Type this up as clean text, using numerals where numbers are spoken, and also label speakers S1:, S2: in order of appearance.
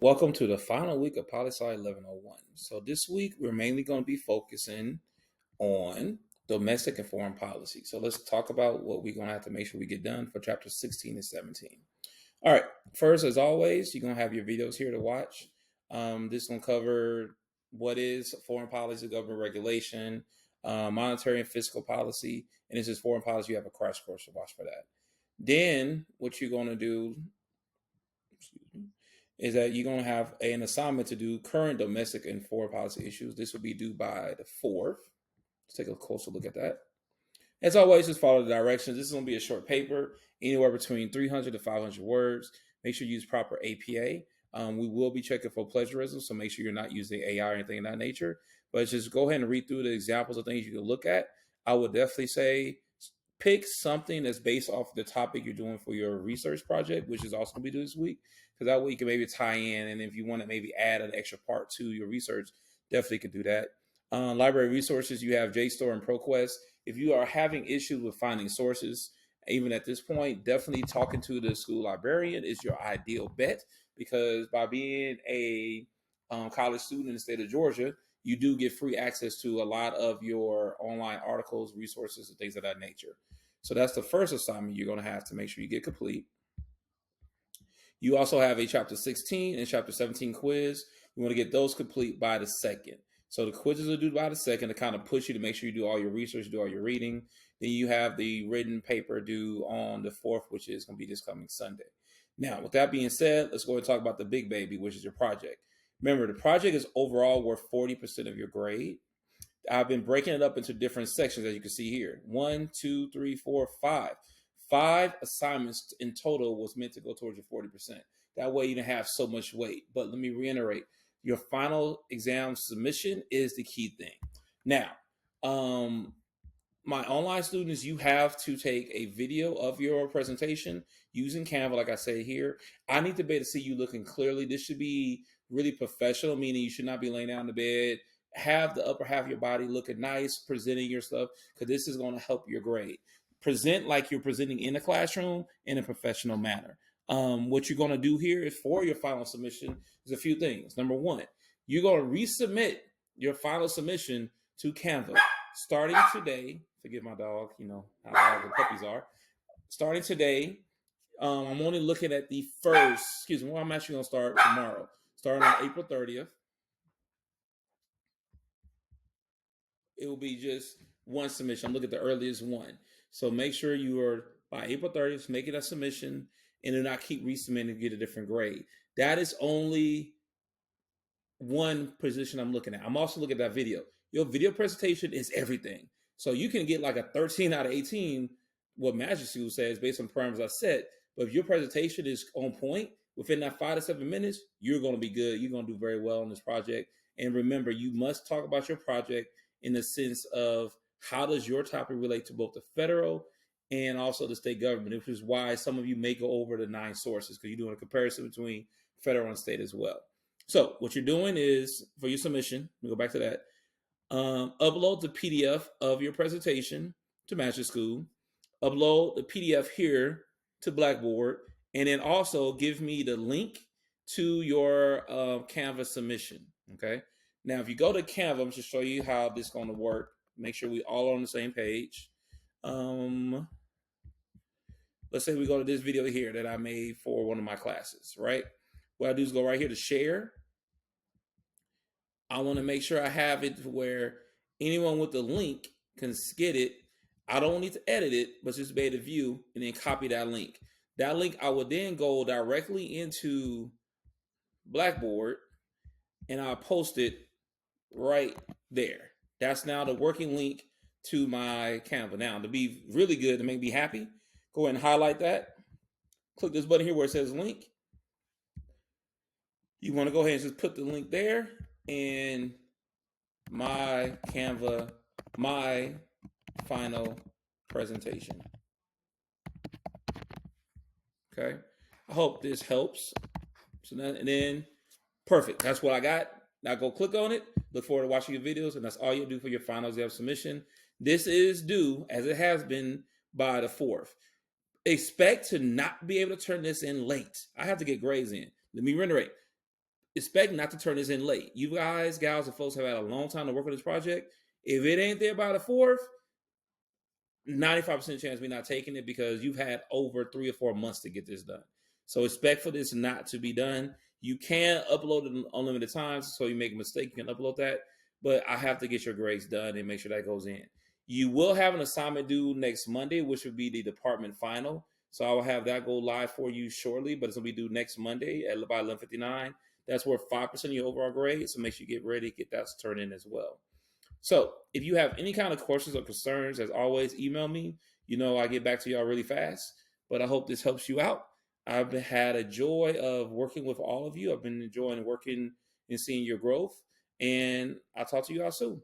S1: Welcome to the final week of Poli-Sci 1101. So this week we're mainly going to be focusing on domestic and foreign policy. So let's talk about what we're going to have to make sure we get done for chapters 16 and 17. All right. First, as always, you're going to have your videos here to watch. This is going to cover what is foreign policy, government regulation, monetary and fiscal policy, and this is foreign policy. You have a crash course to watch for that. Then what you're going to do, is that you're going to have an assignment to do current domestic and foreign policy issues. This will be due by the 4th. Let's take a closer look at that. As always, just follow the directions. This is going to be a short paper, anywhere between 300 to 500 words. Make sure you use proper APA. We will be checking for plagiarism, so make sure you're not using AI or anything of that nature. But just go ahead and read through the examples of things you can look at. I would definitely say pick something that's based off the topic you're doing for your research project, which is also going to be due this week, because that way you can maybe tie in. And if you want to maybe add an extra part to your research, definitely could do that. Library resources, you have JSTOR and ProQuest. If you are having issues with finding sources, even at this point, definitely talking to the school librarian is your ideal bet, because by being a college student in the state of Georgia, you do get free access to a lot of your online articles, resources, and things of that nature. So that's the first assignment you're going to have to make sure you get complete. You also have a chapter 16 and chapter 17 quiz. You want to get those complete by the 2nd. So the quizzes are due by the 2nd to kind of push you to make sure you do all your research, do all your reading. Then you have the written paper due on the 4th, which is going to be this coming Sunday. Now, with that being said, let's go and talk about the big baby, which is your project. Remember, the project is overall worth 40% of your grade. I've been breaking it up into different sections, as you can see here. 1, 2, 3, 4, 5. 5 assignments in total was meant to go towards your 40%. That way you don't have so much weight. But let me reiterate, your final exam submission is the key thing. Now, my online students, you have to take a video of your presentation using Canva, like I say here. I need to be able to see you looking clearly. This should be really professional, meaning you should not be laying down in the bed. Have the upper half of your body looking nice, presenting your stuff, because this is going to help your grade. Present like you're presenting in a classroom in a professional manner. What you're going to do here is for your final submission is a few things. Number one, you're going to resubmit your final submission to Canva starting today. Forgive my dog, you know how loud the puppies are. Starting today, I'm only looking at the first, excuse me, well, I'm actually going to start tomorrow. Starting on April 30th. It will be just one submission. I'm looking at the earliest one. So make sure you are, by April 30th, making a submission and do not keep resubmitting to get a different grade. That is only one position I'm looking at. I'm also looking at that video. Your video presentation is everything. So you can get like a 13 out of 18, what Magic School says, based on the parameters I set. But if your presentation is on point within that 5 to 7 minutes, you're going to be good. You're going to do very well on this project. And remember, you must talk about your project in the sense of how does your topic relate to both the federal and also the state government, which is why some of you may go over the 9 sources, because you're doing a comparison between federal and state as well. So what you're doing is, for your submission, we go back to that, upload the PDF of your presentation to Magic School, upload the PDF here to Blackboard, and then also give me the link to your Canva submission, okay? Now, if you go to Canva, I'm going to show you how this is going to work. Make sure we all are on the same page. Let's say we go to this video here that I made for one of my classes, right? What I do is go right here to share. I want to make sure I have it where anyone with the link can get it. I don't need to edit it, but just be able to view and then copy that link. That link, I will then go directly into Blackboard and I'll post it right there. That's now the working link to my Canva. Now, to be really good, to make me happy, go ahead and highlight that. Click this button here where it says link. You want to go ahead and just put the link there, and my Canva, my final presentation. Okay. I hope this helps. So then perfect. That's what I got. Now go click on it. Look forward to watching your videos, and that's all you'll do for your final exam submission. This is due, as it has been, by the 4th. Expect to not be able to turn this in late. I have to get grades in. Let me reiterate. expect not to turn this in late. You guys, gals, and folks have had a long time to work on this project. If it ain't there by the 4th, 95% chance we're not taking it because you've had over 3 or 4 months to get this done. So expect for this not to be done. You can upload it in unlimited times, so you make a mistake, you can upload that. But I have to get your grades done and make sure that goes in. You will have an assignment due next Monday, which would be the department final. So I will have that go live for you shortly, but it's gonna be due next Monday at by 11:59. That's worth 5% of your overall grade. So make sure you get ready, get that turned in as well. So if you have any kind of questions or concerns, as always, email me. You know, I get back to y'all really fast, but I hope this helps you out. I've had a joy of working with all of you. I've been enjoying working and seeing your growth, and I'll talk to you all soon.